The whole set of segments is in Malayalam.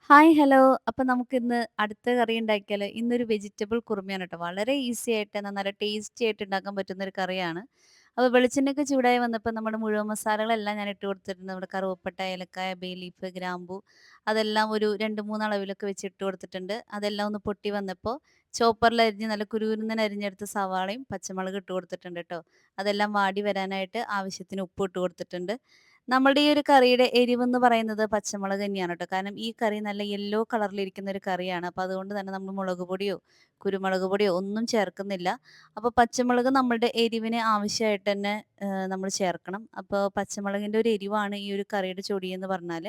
Hi hello. അപ്പൊ നമുക്കിന്ന് അടുത്ത കറി ഉണ്ടാക്കിയാലോ? ഇന്നൊരു വെജിറ്റബിൾ കുറുമയാണ് കേട്ടോ. വളരെ ഈസി ആയിട്ട് എന്നാൽ നല്ല ടേസ്റ്റി ആയിട്ട് ഉണ്ടാക്കാൻ പറ്റുന്ന ഒരു കറിയാണ്. അപ്പോൾ വെളിച്ചെണ്ണയൊക്കെ ചൂടായി വന്നപ്പോൾ നമ്മുടെ മുഴുവൻ മസാലകളെല്ലാം ഞാൻ ഇട്ട് കൊടുത്തിട്ടുണ്ട്. നമ്മുടെ കറുവപ്പട്ട, ഏലക്കായ, ബേ ലീഫ്, ഗ്രാമ്പൂ അതെല്ലാം ഒരു 2, 3 അളവിലൊക്കെ വെച്ച് ഇട്ട് കൊടുത്തിട്ടുണ്ട്. അതെല്ലാം ഒന്ന് പൊട്ടി വന്നപ്പോൾ ചോപ്പറിൽ അരിഞ്ഞ് നല്ല കുരുകുരുന്നനെ അരിഞ്ഞെടുത്ത സവാളയും പച്ചമുളകും ഇട്ട് കൊടുത്തിട്ടുണ്ട് കേട്ടോ. അതെല്ലാം വാടി വരാനായിട്ട് ആവശ്യത്തിന് ഉപ്പ് ഇട്ട് കൊടുത്തിട്ടുണ്ട്. നമ്മളുടെ ഈ ഒരു കറിയുടെ എരിവെന്ന് പറയുന്നത് പച്ചമുളക് തന്നെയാണ് കേട്ടോ. കാരണം ഈ കറി നല്ല യെല്ലോ കളറിലിരിക്കുന്ന ഒരു കറിയാണ്. അപ്പോൾ അതുകൊണ്ട് തന്നെ നമ്മൾ മുളക് പൊടിയോ, കുരുമുളക് പൊടിയോ ഒന്നും ചേർക്കുന്നില്ല. അപ്പോൾ പച്ചമുളക് നമ്മളുടെ എരിവിന് ആവശ്യമായിട്ട് തന്നെ നമ്മൾ ചേർക്കണം. അപ്പോൾ പച്ചമുളകിൻ്റെ ഒരു എരിവാണ് ഈ ഒരു കറിയുടെ ചൊടി എന്ന് പറഞ്ഞാൽ.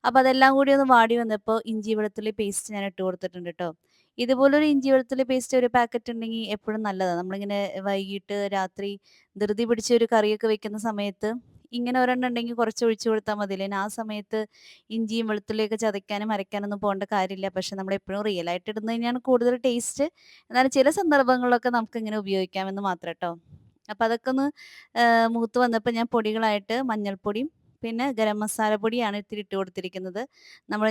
അപ്പോൾ അതെല്ലാം കൂടി ഒന്ന് വാടി വന്നപ്പോൾ ഇഞ്ചി വെളുത്തുള്ളി പേസ്റ്റ് ഞാൻ ഇട്ട് കൊടുത്തിട്ടുണ്ട് കേട്ടോ. ഇതുപോലൊരു ഇഞ്ചി വെളുത്തുള്ളി പേസ്റ്റ് ഒരു പാക്കറ്റ് ഉണ്ടെങ്കിൽ എപ്പോഴും നല്ലതാണ്. നമ്മളിങ്ങനെ വൈകിട്ട് രാത്രി ധൃതി പിടിച്ച ഒരു കറിയൊക്കെ വെക്കുന്ന സമയത്ത് ഇങ്ങനെ ഒരെണ്ണം ഉണ്ടെങ്കിൽ കുറച്ച് ഒഴിച്ചു കൊടുത്താൽ മതിയല്ലേ. പിന്നെ ആ സമയത്ത് ഇഞ്ചിയും വെളുത്തുള്ളിയൊക്കെ ചതയ്ക്കാനും അരയ്ക്കാനൊന്നും പോകേണ്ട കാര്യമില്ല. പക്ഷെ നമ്മൾ എപ്പോഴും റിയൽ ആയിട്ട് ഇടുന്നത് തന്നെയാണ് കൂടുതൽ ടേസ്റ്റ്. എന്നാലും ചില സന്ദർഭങ്ങളിലൊക്കെ നമുക്ക് ഇങ്ങനെ ഉപയോഗിക്കാമെന്ന് മാത്രം കേട്ടോ. അപ്പോൾ അതൊക്കെ ഒന്ന് മൂത്ത് വന്നപ്പോൾ ഞാൻ പൊടികളായിട്ട് മഞ്ഞൾപ്പൊടിയും പിന്നെ ഗരം മസാല പൊടിയാണ് ഇത്തിരി ഇട്ട് കൊടുത്തിരിക്കുന്നത്.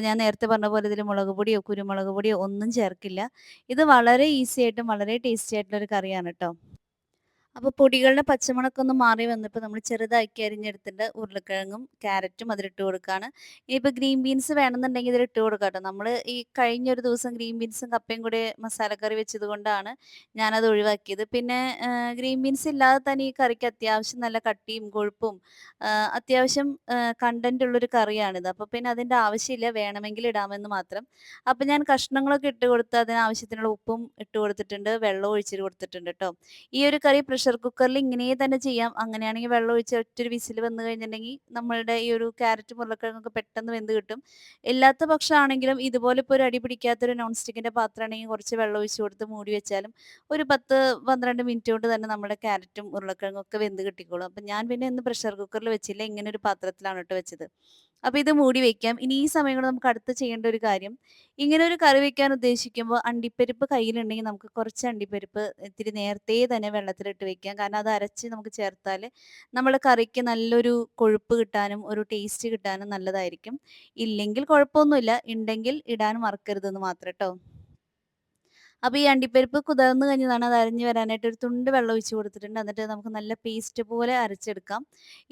ഞാൻ നേരത്തെ പറഞ്ഞ പോലെ ഇതിൽ മുളക് പൊടിയോ കുരുമുളക് പൊടിയോ ഒന്നും ചേർക്കില്ല. ഇത് വളരെ ഈസി ആയിട്ടും വളരെ ടേസ്റ്റി ആയിട്ടുള്ള ഒരു കറിയാണ് കേട്ടോ. അപ്പൊ പൊടികളുടെ പച്ചമണമൊക്കെ ഒന്ന് മാറി വന്നപ്പോൾ നമ്മൾ ചെറുതാക്കി അരിഞ്ഞെടുത്തിട്ട് ഉരുളക്കിഴങ്ങും ക്യാരറ്റും അതിലിട്ട് കൊടുക്കുകയാണ്. ഇനിയിപ്പോൾ ഗ്രീൻ ബീൻസ് വേണമെന്നുണ്ടെങ്കിൽ ഇതിലിട്ട് കൊടുക്കാം കേട്ടോ. നമ്മൾ ഈ കഴിഞ്ഞ ഒരു ദിവസം ഗ്രീൻ ബീൻസും കപ്പയും കൂടെ മസാലക്കറി വെച്ചത് കൊണ്ടാണ് ഞാനത് ഒഴിവാക്കിയത്. പിന്നെ ഗ്രീൻ ബീൻസ് ഇല്ലാതെ തന്നെ ഈ കറിക്ക് അത്യാവശ്യം നല്ല കട്ടിയും കൊഴുപ്പും അത്യാവശ്യം കണ്ടന്റ് ഉള്ളൊരു കറിയാണിത്. അപ്പോൾ പിന്നെ അതിൻ്റെ ആവശ്യമില്ല, വേണമെങ്കിൽ ഇടാമെന്ന് മാത്രം. അപ്പോൾ ഞാൻ കഷ്ണങ്ങളൊക്കെ ഇട്ട് കൊടുത്ത് അതിനാവശ്യത്തിനുള്ള ഉപ്പും ഇട്ട് കൊടുത്തിട്ടുണ്ട്, വെള്ളം ഒഴിച്ചിട്ട് കൊടുത്തിട്ടുണ്ട് കേട്ടോ. ഈ ഒരു കറി പ്രഷർ കുക്കറിൽ ഇങ്ങനെ തന്നെ ചെയ്യാം. അങ്ങനെയാണെങ്കിൽ വെള്ളം ഒഴിച്ച് ഒറ്റൊരു വിസിൽ വന്ന് കഴിഞ്ഞിട്ടുണ്ടെങ്കിൽ നമ്മളുടെ ഈ ഒരു ക്യാരറ്റും ഉരുളക്കിഴങ്ങൊക്കെ പെട്ടെന്ന് വെന്ത് കിട്ടും. ഇല്ലാത്ത പക്ഷമാണെങ്കിലും ഇതുപോലെ ഇപ്പോൾ ഒരു അടി പിടിക്കാത്തൊരു നോൺ സ്റ്റിക്കിന്റെ പാത്രമാണെങ്കിൽ കുറച്ച് വെള്ളം ഒഴിച്ച് കൊടുത്ത് മൂടി വെച്ചാലും ഒരു 10, 12 മിനിറ്റ് കൊണ്ട് തന്നെ നമ്മുടെ ക്യാരറ്റും ഉരുളക്കിഴങ്ങും ഒക്കെ വെന്ത് കിട്ടിക്കോളും. അപ്പം ഞാൻ പിന്നെ ഇന്ന് പ്രഷർ കുക്കറിൽ വെച്ചില്ല. ഇങ്ങനെ ഒരു പാത്രത്തിലാണ് ട്ടോ വെച്ചത്. അപ്പോൾ ഇത് മൂടി വെക്കാം. ഇനി ഈ സമയം കൊണ്ട് നമുക്ക് അടുത്ത് ചെയ്യേണ്ട ഒരു കാര്യം, ഇങ്ങനെ ഒരു കറി വെക്കാൻ ഉദ്ദേശിക്കുമ്പോൾ അണ്ടിപ്പരിപ്പ് കയ്യിലുണ്ടെങ്കിൽ നമുക്ക് കുറച്ച് അണ്ടിപ്പരിപ്പ് ഇത്തിരി നേരത്തെ തന്നെ വെള്ളത്തിലിട്ട് വെക്കാം. കാരണം അത് അരച്ച് നമുക്ക് ചേർത്താൽ നമ്മുടെ കറിക്ക് നല്ലൊരു കൊഴുപ്പ് കിട്ടാനും ഒരു ടേസ്റ്റ് കിട്ടാനും നല്ലതായിരിക്കും. ഇല്ലെങ്കിൽ കുഴപ്പമൊന്നുമില്ല. ഉണ്ടെങ്കിൽ ഇടാൻ മറക്കരുതെന്ന് മാത്രം ട്ടോ. അപ്പോൾ ഈ അണ്ടിപ്പരിപ്പ് കുതിർന്ന് കഴിഞ്ഞതാണ്. അത് അരഞ്ഞ് വരാനായിട്ട് ഒരു തുണ്ട് വെള്ളം ഒഴിച്ച് കൊടുത്തിട്ടുണ്ട്. എന്നിട്ട് നമുക്ക് നല്ല പേസ്റ്റ് പോലെ അരച്ചെടുക്കാം.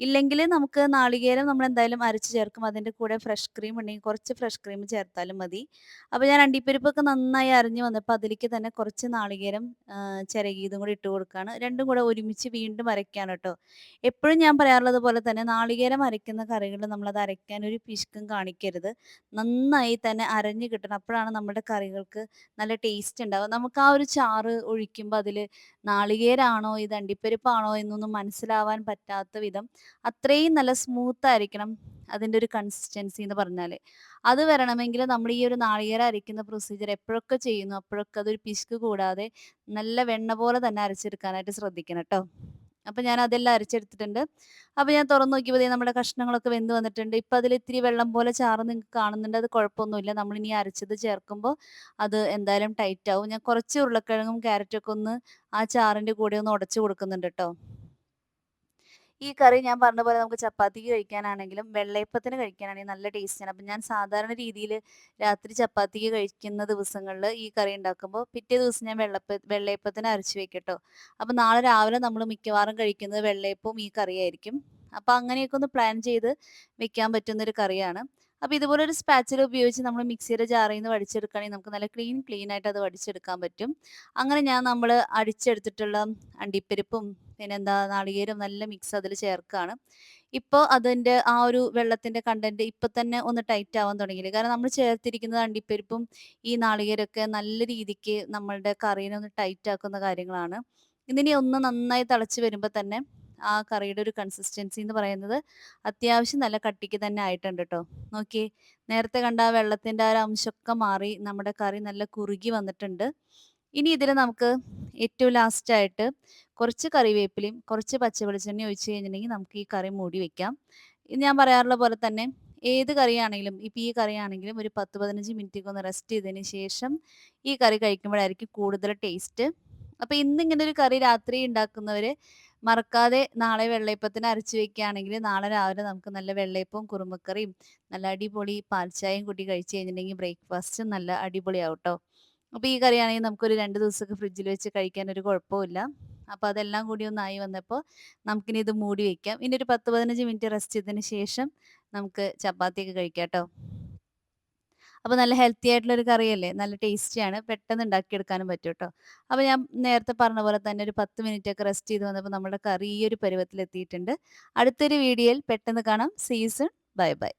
ഇല്ലെങ്കിൽ നമുക്ക് നാളികേരം നമ്മൾ എന്തായാലും അരച്ച് ചേർക്കും. അതിൻ്റെ കൂടെ ഫ്രഷ് ക്രീം ഉണ്ടെങ്കിൽ കുറച്ച് ഫ്രഷ് ക്രീം ചേർത്താലും മതി. അപ്പോൾ ഞാൻ അണ്ടിപ്പരിപ്പൊക്കെ നന്നായി അരഞ്ഞ് വന്നപ്പോൾ അതിലേക്ക് തന്നെ കുറച്ച് നാളികേരം ചിരകിയതും കൂടി ഇട്ട് കൊടുക്കുകയാണ്. രണ്ടും കൂടെ ഒരുമിച്ച് വീണ്ടും അരയ്ക്കാണ് കേട്ടോ. എപ്പോഴും ഞാൻ പറയാറുള്ളത് പോലെ തന്നെ നാളികേരം അരയ്ക്കുന്ന കറികളിൽ നമ്മളത് അരയ്ക്കാൻ ഒരു പിശുക്കും കാണിക്കരുത്. നന്നായി തന്നെ അരഞ്ഞ് കിട്ടണം. അപ്പോഴാണ് നമ്മുടെ കറികൾക്ക് നല്ല ടേസ്റ്റ് ഉണ്ടാവും. നമുക്ക് ആ ഒരു ചാറ് ഒഴിക്കുമ്പോൾ അതില് നാളികേരാണോ ഇത് അണ്ടിപ്പരിപ്പാണോ എന്നൊന്നും മനസ്സിലാവാൻ പറ്റാത്ത വിധം അത്രയും നല്ല സ്മൂത്ത് ആയിരിക്കണം അതിൻ്റെ ഒരു കൺസിസ്റ്റൻസി എന്ന് പറഞ്ഞാല്. അത് വരണമെങ്കിൽ നമ്മൾ ഈ ഒരു നാളികേരം അരയ്ക്കുന്ന പ്രൊസീജിയർ എപ്പോഴൊക്കെ ചെയ്യുന്നു അപ്പോഴൊക്കെ അതൊരു പിശുക്ക് കൂടാതെ നല്ല വെണ്ണ പോലെ തന്നെ അരച്ചെടുക്കാനായിട്ട് ശ്രദ്ധിക്കണം ട്ടോ. അപ്പൊ ഞാൻ അതെല്ലാം അരച്ചെടുത്തിട്ടുണ്ട്. അപ്പൊ ഞാൻ തുറന്ന് നോക്കിയപ്പോൾ ദേ നമ്മുടെ കഷ്ണങ്ങളൊക്കെ വെന്ത് വന്നിട്ടുണ്ട്. ഇപ്പൊ അതിൽ ഇത്തിരി വെള്ളം പോലെ ചാറ് നിങ്ങൾക്ക് കാണുന്നുണ്ട്. അത് കുഴപ്പമൊന്നുമില്ല. നമ്മളിനി അരച്ചത് ചേർക്കുമ്പോൾ അത് എന്തായാലും ടൈറ്റ് ആവും. ഞാൻ കുറച്ച് ഉരുളക്കിഴങ്ങും ക്യാരറ്റും ഒക്കെ ഒന്ന് ആ ചാറിന്റെ കൂടെ ഒന്ന് ഉടച്ചു കൊടുക്കുന്നുണ്ട് ട്ടോ. ഈ കറി ഞാൻ പറഞ്ഞ പോലെ നമുക്ക് ചപ്പാത്തിക്ക് കഴിക്കാനാണെങ്കിലും വെള്ളയപ്പത്തിന് കഴിക്കാനാണെങ്കിലും നല്ല ടേസ്റ്റാണ്. അപ്പം ഞാൻ സാധാരണ രീതിയിൽ രാത്രി ചപ്പാത്തിക്ക് കഴിക്കുന്ന ദിവസങ്ങളിൽ ഈ കറി ഉണ്ടാക്കുമ്പോൾ പിറ്റേ ദിവസം ഞാൻ വെള്ളയപ്പത്തിന് അരച്ച് വെക്കും ട്ടോ. അപ്പം നാളെ രാവിലെ നമ്മൾ മിക്കവാറും കഴിക്കുന്നത് വെള്ളയപ്പവും ഈ കറിയായിരിക്കും. അപ്പം അങ്ങനെയൊക്കെ ഒന്ന് പ്ലാൻ ചെയ്ത് വെക്കാൻ പറ്റുന്നൊരു കറിയാണ്. അപ്പോൾ ഇതുപോലെ ഒരു സ്പാച്ചില ഉപയോഗിച്ച് നമ്മൾ മിക്സിയുടെ ജാറിൽ നിന്ന് വടിച്ചെടുക്കുകയാണെങ്കിൽ നമുക്ക് നല്ല ക്ലീൻ ആയിട്ട് അത് വടിച്ചെടുക്കാൻ പറ്റും. അങ്ങനെ നമ്മൾ അടിച്ചെടുത്തിട്ടുള്ള അണ്ടിപ്പരിപ്പും പിന്നെന്താ നാളികേരം നല്ല മിക്സ് അതിൽ ചേർക്കാണ്. ഇപ്പോൾ അതിൻ്റെ ആ ഒരു വെള്ളത്തിൻ്റെ കണ്ടന്റ് ഇപ്പൊ തന്നെ ഒന്ന് ടൈറ്റ് ആവാൻ തുടങ്ങിയില്ലേ. കാരണം നമ്മൾ ചേർത്തിരിക്കുന്നത് അണ്ടിപ്പരിപ്പും ഈ നാളികേരമൊക്കെ നല്ല രീതിക്ക് നമ്മളുടെ കറീനെ ഒന്ന് ടൈറ്റ് ആക്കുന്ന കാര്യങ്ങളാണ്. ഇതിനി ഒന്ന് നന്നായി തിളച്ച് വരുമ്പോൾ തന്നെ ആ കറിയുടെ ഒരു കൺസിസ്റ്റൻസി എന്ന് പറയുന്നത് അത്യാവശ്യം നല്ല കട്ടിക്ക് തന്നെ ആയിട്ടുണ്ട് ട്ടോ. നോക്കിയേ, നേരത്തെ കണ്ട ആ വെള്ളത്തിൻ്റെ ആ ഒരു അംശമൊക്കെ മാറി നമ്മുടെ കറി നല്ല കുറുകി വന്നിട്ടുണ്ട്. ഇനി ഇതിൽ നമുക്ക് ഏറ്റവും ലാസ്റ്റായിട്ട് കുറച്ച് കറിവേപ്പിലയും കുറച്ച് പച്ചവെളിച്ചെണ്ണയും ഒഴിച്ച് കഴിഞ്ഞിട്ടുണ്ടെങ്കിൽ നമുക്ക് ഈ കറി മൂടി വെക്കാം. ഇത് ഞാൻ പറയാറുള്ള പോലെ തന്നെ ഏത് കറിയാണെങ്കിലും ഇപ്പം ഈ കറിയാണെങ്കിലും ഒരു 10, 15 മിനിറ്റൊക്കെ ഒന്ന് റെസ്റ്റ് ചെയ്തതിന് ശേഷം ഈ കറി കഴിക്കുമ്പോഴായിരിക്കും കൂടുതൽ ടേസ്റ്റ്. അപ്പോൾ ഇന്നിങ്ങനെ ഒരു കറി രാത്രി ഉണ്ടാക്കുന്നവർ മറക്കാതെ നാളെ വെള്ളയപ്പത്തിന് അരച്ച് വെക്കുകയാണെങ്കിൽ നാളെ രാവിലെ നമുക്ക് നല്ല വെള്ളയപ്പവും കുറുമക്കറിയും നല്ല അടിപൊളി പാൽച്ചായയും കൂട്ടി കഴിച്ച് കഴിഞ്ഞിട്ടുണ്ടെങ്കിൽ ബ്രേക്ക്ഫാസ്റ്റ് നല്ല അടിപൊളിയാവും ട്ടോ. അപ്പോൾ ഈ കറിയാണെങ്കിൽ നമുക്കൊരു 2 ദിവസമൊക്കെ ഫ്രിഡ്ജിൽ വെച്ച് കഴിക്കാൻ ഒരു കുഴപ്പവുമില്ല. അപ്പോൾ അതെല്ലാം കൂടി ഒന്നായി വന്നപ്പോൾ നമുക്കിനി ഇത് മൂടി വെക്കാം. ഇനി ഒരു 10, 15 മിനിറ്റ് റെസ്റ്റ് ചെയ്തതിന് ശേഷം നമുക്ക് ചപ്പാത്തിയൊക്കെ കഴിക്കാം ട്ടോ. അപ്പോൾ നല്ല ഹെൽത്തി ആയിട്ടുള്ള ഒരു കറിയല്ലേ. നല്ല ടേസ്റ്റിയാണ്. പെട്ടെന്ന് ഉണ്ടാക്കിയെടുക്കാനും പറ്റും ട്ടോ. അപ്പോൾ ഞാൻ നേരത്തെ പറഞ്ഞ പോലെ തന്നെ ഒരു 10 മിനിറ്റൊക്കെ റെസ്റ്റ് ചെയ്ത് വന്നപ്പോൾ നമ്മുടെ കറി ഈ ഒരു പരുവത്തിലെത്തിയിട്ടുണ്ട്. അടുത്തൊരു വീഡിയോയിൽ പെട്ടെന്ന് കാണാം. See you soon. Bye by.